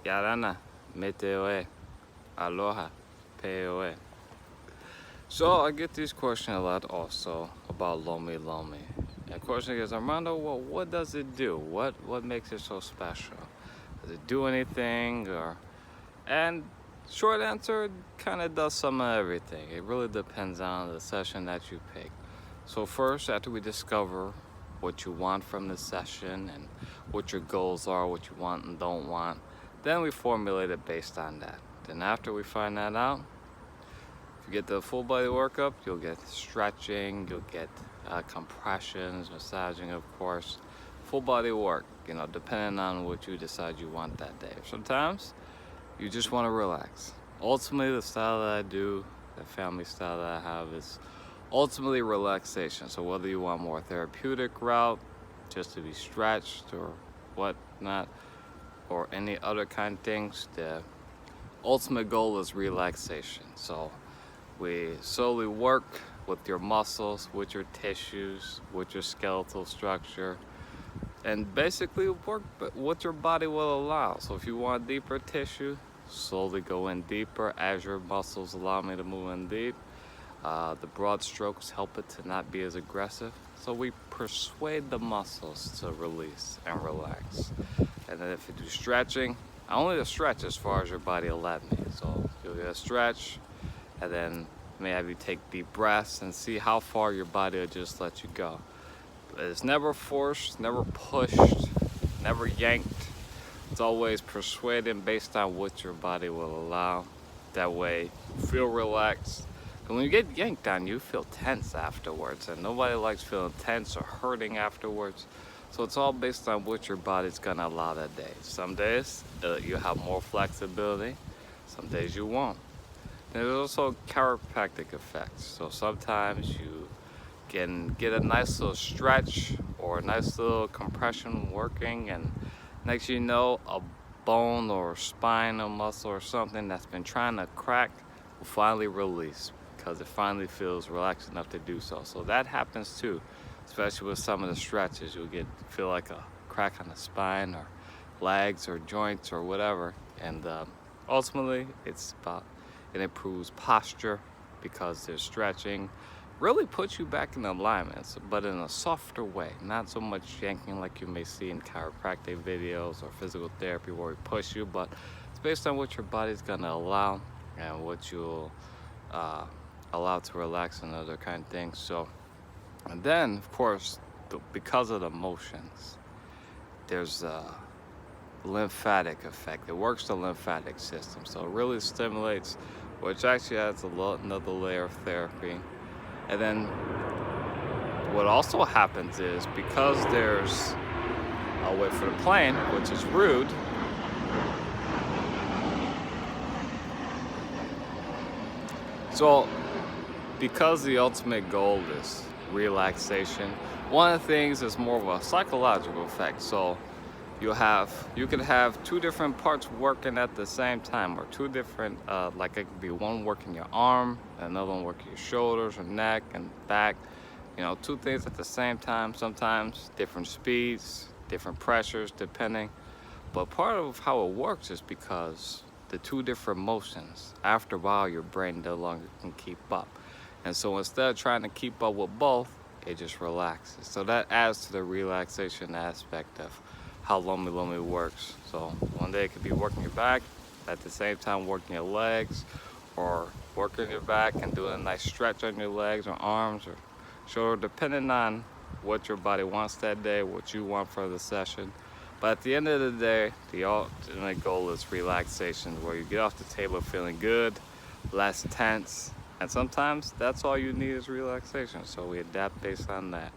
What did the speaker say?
Yarana, Meteoe, Aloha, Peoe. So I get these questions a lot also about Lomi Lomi. And the question is, Armando, well, what does it do? What makes it so special? Does it do anything? And short answer, it kind of does some of everything. It really depends on the session that you pick. So first, after we discover what you want from the session and what your goals are, what you want and don't want, then we formulate it based on that. Then after we find that out, if you get the full body workup, you'll get stretching, you'll get compressions, massaging, of course, full body work, depending on what you decide you want that day. Sometimes you just want to relax. Ultimately, the style that I do, the family style that I have, is ultimately relaxation. So whether you want more therapeutic route, just to be stretched or whatnot, or any other kind of things, the ultimate goal is relaxation. So we slowly work with your muscles, with your tissues, with your skeletal structure, and basically work what your body will allow. So if you want deeper tissue, slowly go in deeper as your muscles allow me to move in deep. The broad strokes help it to not be as aggressive. So we persuade the muscles to release and relax. And then if you do stretching, I only do stretch as far as your body will let me. So you'll get a stretch, and then may have you take deep breaths and see how far your body will just let you go. It's never forced, never pushed, never yanked. It's always persuading based on what your body will allow. That way, you feel relaxed. And when you get yanked on, you feel tense afterwards, and nobody likes feeling tense or hurting afterwards. So it's all based on what your body's gonna allow that day. Some days you have more flexibility, some days you won't. There's also chiropractic effects. So sometimes you can get a nice little stretch or a nice little compression working, and next you know, a bone or spine or muscle or something that's been trying to crack will finally release because it finally feels relaxed enough to do so. So that happens too, especially with some of the stretches. You'll feel like a crack on the spine or legs or joints or whatever. And ultimately, it improves posture because there's stretching. Really puts you back in alignment, but in a softer way, not so much yanking like you may see in chiropractic videos or physical therapy where we push you, but it's based on what your body's gonna allow and what you'll allow to relax and other kind of things. So, and then of course, because of the motions, there's a lymphatic effect. It works the lymphatic system, so it really stimulates, which actually adds another layer of therapy. And then what also happens is, because there's, I'll wait for the plane, which is rude. So because the ultimate goal is relaxation, one of the things is more of a psychological effect. So you could have two different parts working at the same time, or two different, like it could be one working your arm, another one working your shoulders or neck and back. Two things at the same time, sometimes different speeds, different pressures, depending. But part of how it works is because the two different motions, after a while, your brain no longer can keep up. And so instead of trying to keep up with both, it just relaxes. So that adds to the relaxation aspect of how Lomi Lomi works. So one day it could be working your back, at the same time working your legs, or working your back and doing a nice stretch on your legs or arms or shoulder, depending on what your body wants that day, what you want for the session. But at the end of the day, the ultimate goal is relaxation, where you get off the table feeling good, less tense, and sometimes that's all you need is relaxation. So we adapt based on that.